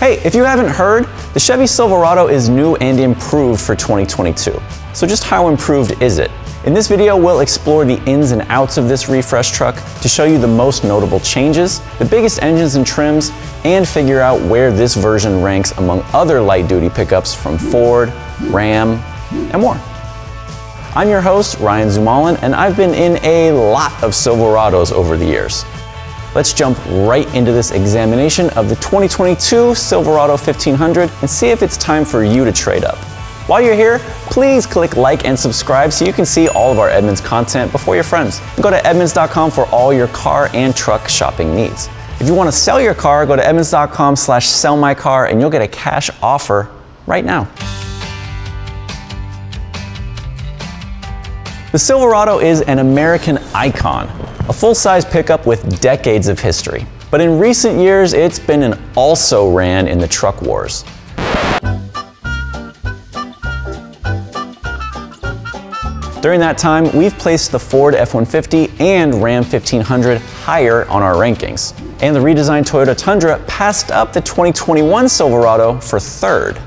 Hey, if you haven't heard, the Chevy Silverado is new and improved for 2022. So just how improved is it? In this video, we'll explore the ins and outs of this refresh truck to show you the most notable changes, the biggest engines and trims, and figure out where this version ranks among other light-duty pickups from Ford, Ram, and more. I'm your host, Ryan ZumMallen, and I've been in a lot of Silverados over the years. Let's jump right into this examination of the 2022 Silverado 1500 and see if it's time for you to trade up. While you're here, please click like and subscribe so you can see all of our Edmunds content before your friends. Go to Edmunds.com for all your car and truck shopping needs. If you want to sell your car, go to Edmunds.com/sellmycar and you'll get a cash offer right now. The Silverado is an American icon, a full-size pickup with decades of history. But in recent years, it's been an also-ran in the truck wars. During that time, we've placed the Ford F-150 and Ram 1500 higher on our rankings. And the redesigned Toyota Tundra passed up the 2021 Silverado for third.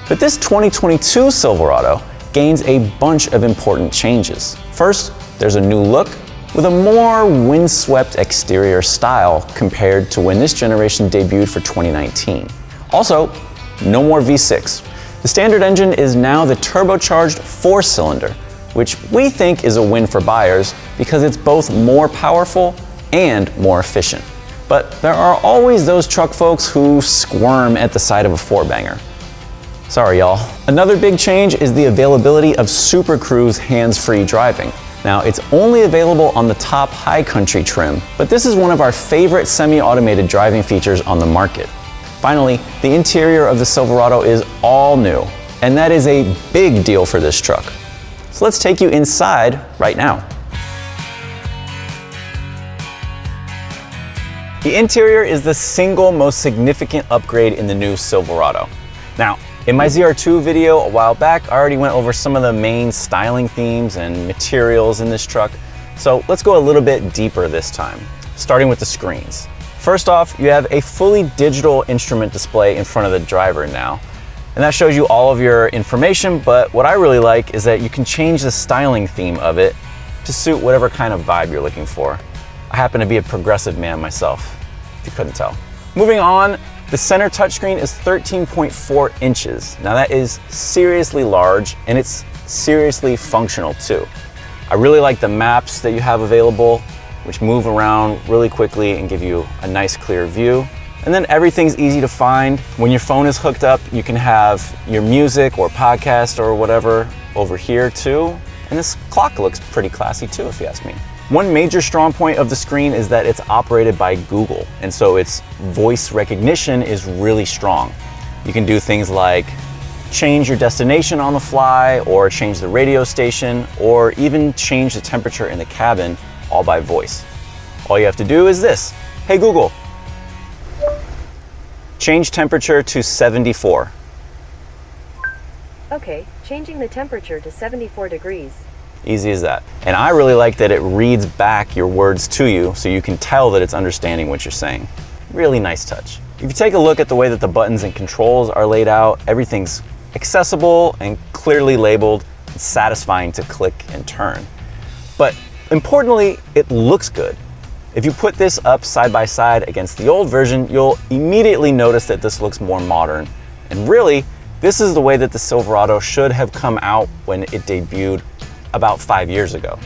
But this 2022 Silverado gains a bunch of important changes. First, there's a new look with a more windswept exterior style compared to when this generation debuted for 2019. Also, no more V6. The standard engine is now the turbocharged 4-cylinder, which we think is a win for buyers because it's both more powerful and more efficient. But there are always those truck folks who squirm at the sight of a 4-banger. Sorry, y'all. Another big change is the availability of Super Cruise hands-free driving. Now, it's only available on the top high country trim, but this is one of our favorite semi-automated driving features on the market. Finally, the interior of the Silverado is all new, and that is a big deal for this truck. So let's take you inside right now. The interior is the single most significant upgrade in the new Silverado. Now, in my ZR2 video a while back, I already went over some of the main styling themes and materials in this truck, so let's go a little bit deeper this time, starting with the screens. First off, you have a fully digital instrument display in front of the driver now, and that shows you all of your information, but what I really like is that you can change the styling theme of it to suit whatever kind of vibe you're looking for. I happen to be a progressive man myself, if you couldn't tell. Moving on, the center touchscreen is 13.4 inches. Now that is seriously large and it's seriously functional too. I really like the maps that you have available, which move around really quickly and give you a nice clear view. And then everything's easy to find. When your phone is hooked up, you can have your music or podcast or whatever over here too. And this clock looks pretty classy too, if you ask me. One major strong point of the screen is that it's operated by Google, and so its voice recognition is really strong. You can do things like change your destination on the fly, or change the radio station, or even change the temperature in the cabin, all by voice. All you have to do is this. Hey Google, change temperature to 74. Okay, changing the temperature to 74 degrees. Easy as that. And I really like that it reads back your words to you so you can tell that it's understanding what you're saying. Really nice touch. If you take a look at the way that the buttons and controls are laid out, everything's accessible and clearly labeled and satisfying to click and turn. But importantly, it looks good. If you put this up side by side against the old version, you'll immediately notice that this looks more modern. And really, this is the way that the Silverado should have come out when it debuted about 5 years ago.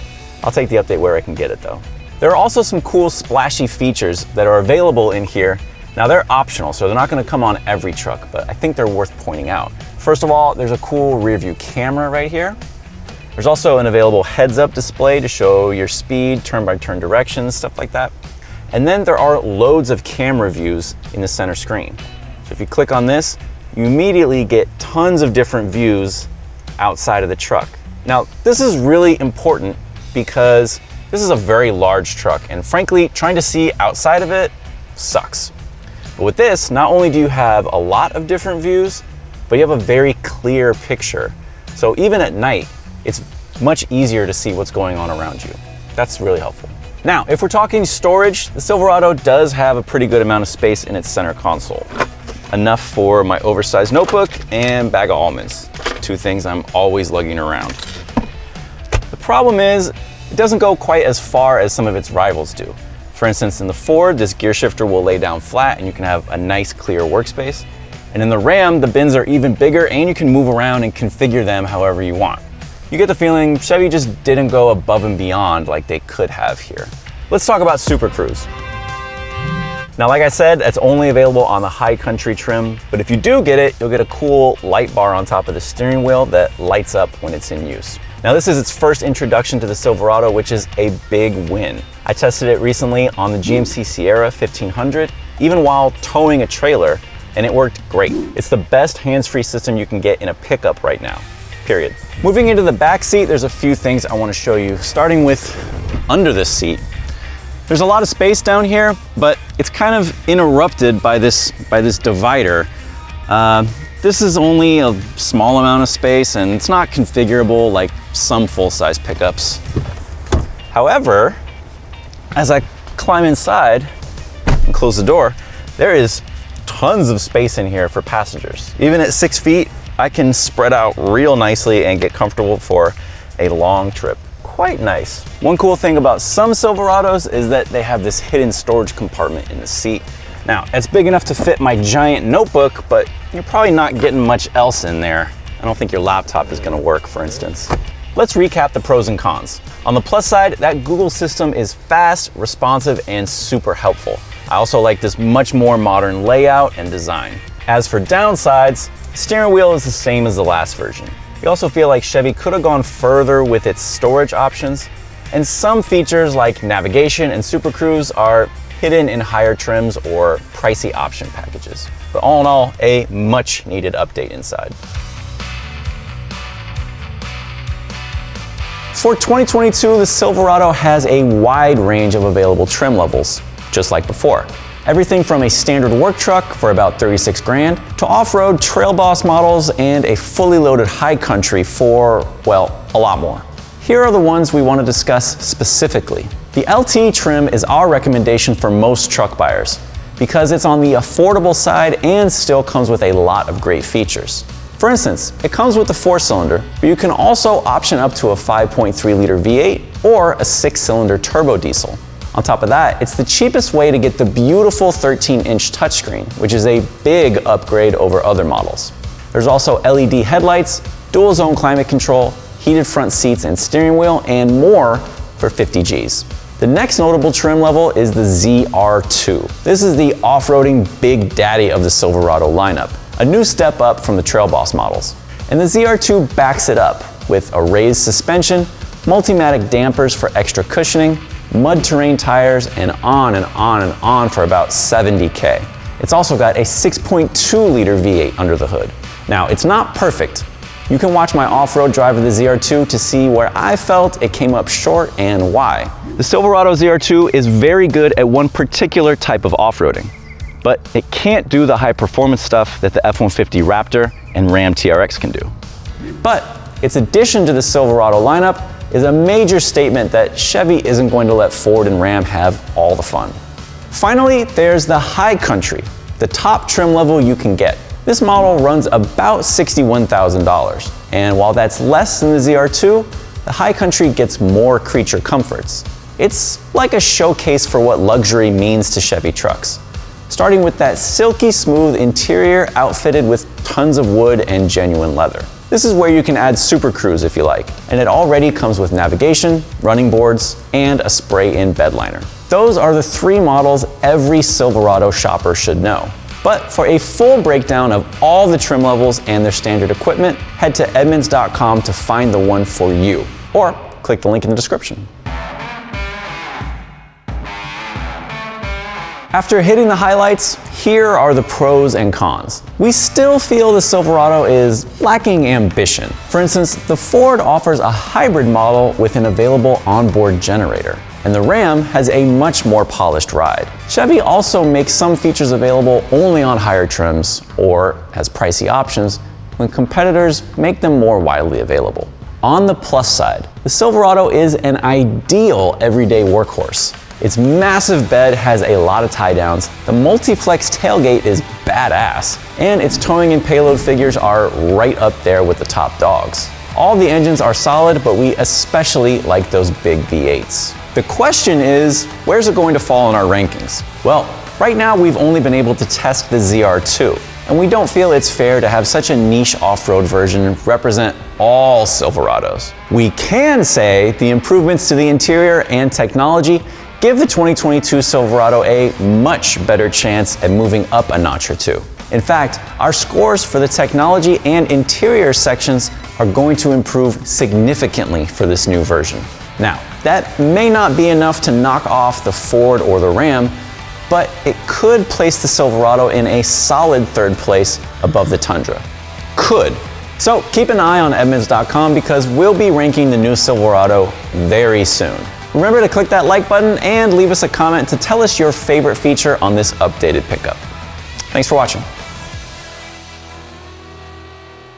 I'll take the update where I can get it though. There are also some cool splashy features that are available in here. Now they're optional, so they're not gonna come on every truck, but I think they're worth pointing out. First of all, there's a cool rear view camera right here. There's also an available heads-up display to show your speed, turn-by-turn directions, stuff like that. And then there are loads of camera views in the center screen. So if you click on this, you immediately get tons of different views outside of the truck. Now, this is really important because this is a very large truck, and frankly, trying to see outside of it sucks. But with this, not only do you have a lot of different views, but you have a very clear picture. So even at night, it's much easier to see what's going on around you. That's really helpful. Now, if we're talking storage, the Silverado does have a pretty good amount of space in its center console. enough for my oversized notebook and bag of almonds. Two things I'm always lugging around. The problem is, it doesn't go quite as far as some of its rivals do. For instance, in the Ford, this gear shifter will lay down flat and you can have a nice clear workspace. And in the Ram, the bins are even bigger and you can move around and configure them however you want. You get the feeling Chevy just didn't go above and beyond like they could have here. Let's talk about Super Cruise. Now, like I said, that's only available on the High Country trim, but if you do get it, you'll get a cool light bar on top of the steering wheel that lights up when it's in use. Now, this is its first introduction to the Silverado, which is a big win. I tested it recently on the GMC Sierra 1500, even while towing a trailer, and it worked great. It's the best hands-free system you can get in a pickup right now, period. Moving into the back seat, there's a few things I want to show you, starting with under this seat. There's a lot of space down here, but it's kind of interrupted by this divider. This is only a small amount of space and it's not configurable like some full-size pickups. However, as I climb inside and close the door, there is tons of space in here for passengers. Even at 6 feet, I can spread out real nicely and get comfortable for a long trip. Quite nice. One cool thing about some Silverados is that they have this hidden storage compartment in the seat. Now, it's big enough to fit my giant notebook, but you're probably not getting much else in there. I don't think your laptop is gonna work, for instance. Let's recap the pros and cons. On the plus side, that Google system is fast, responsive, and super helpful. I also like this much more modern layout and design. As for downsides, the steering wheel is the same as the last version. You also feel like Chevy could have gone further with its storage options, and some features like navigation and Super Cruise are hidden in higher trims or pricey option packages. But all in all, a much needed update inside. For 2022, the Silverado has a wide range of available trim levels, just like before. Everything from a standard work truck for about 36 grand to off-road trail boss models and a fully loaded high country for, well, a lot more. Here are the ones we want to discuss specifically. The LT trim is our recommendation for most truck buyers because it's on the affordable side and still comes with a lot of great features. For instance, it comes with a 4-cylinder, but you can also option up to a 5.3 liter V8 or a 6-cylinder turbo diesel. On top of that, it's the cheapest way to get the beautiful 13-inch touchscreen, which is a big upgrade over other models. There's also LED headlights, dual zone climate control, heated front seats and steering wheel, and more for 50 Gs. The next notable trim level is the ZR2. This is the off-roading big daddy of the Silverado lineup, a new step up from the Trail Boss models. And the ZR2 backs it up with a raised suspension, multimatic dampers for extra cushioning, mud terrain tires, and on and on and on for about 70K. It's also got a 6.2 liter V8 under the hood. Now, it's not perfect. You can watch my off-road drive of the ZR2 to see where I felt it came up short and why. The Silverado ZR2 is very good at one particular type of off-roading, but it can't do the high performance stuff that the F-150 Raptor and Ram TRX can do. But its addition to the Silverado lineup is a major statement that Chevy isn't going to let Ford and Ram have all the fun. Finally, there's the High Country, the top trim level you can get. This model runs about $61,000, and while that's less than the ZR2, the High Country gets more creature comforts. It's like a showcase for what luxury means to Chevy trucks, starting with that silky smooth interior outfitted with tons of wood and genuine leather. This is where you can add Super Cruise if you like, and it already comes with navigation, running boards, and a spray-in bed liner. Those are the 3 models every Silverado shopper should know. But for a full breakdown of all the trim levels and their standard equipment, head to Edmunds.com to find the one for you, or click the link in the description. After hitting the highlights, here are the pros and cons. We still feel the Silverado is lacking ambition. For instance, the Ford offers a hybrid model with an available onboard generator, and the Ram has a much more polished ride. Chevy also makes some features available only on higher trims or has pricey options when competitors make them more widely available. On the plus side, the Silverado is an ideal everyday workhorse. Its massive bed has a lot of tie downs, the multi-flex tailgate is badass, and its towing and payload figures are right up there with the top dogs. All the engines are solid, but we especially like those big V8s. The question is, where's it going to fall in our rankings? Well, right now we've only been able to test the ZR2, and we don't feel it's fair to have such a niche off-road version represent all Silverados. We can say the improvements to the interior and technology give the 2022 Silverado a much better chance at moving up a notch or two. In fact, our scores for the technology and interior sections are going to improve significantly for this new version. Now, that may not be enough to knock off the Ford or the Ram, but it could place the Silverado in a solid third place above the Tundra. Could. So keep an eye on Edmunds.com because we'll be ranking the new Silverado very soon. Remember to click that like button and leave us a comment to tell us your favorite feature on this updated pickup. Thanks for watching.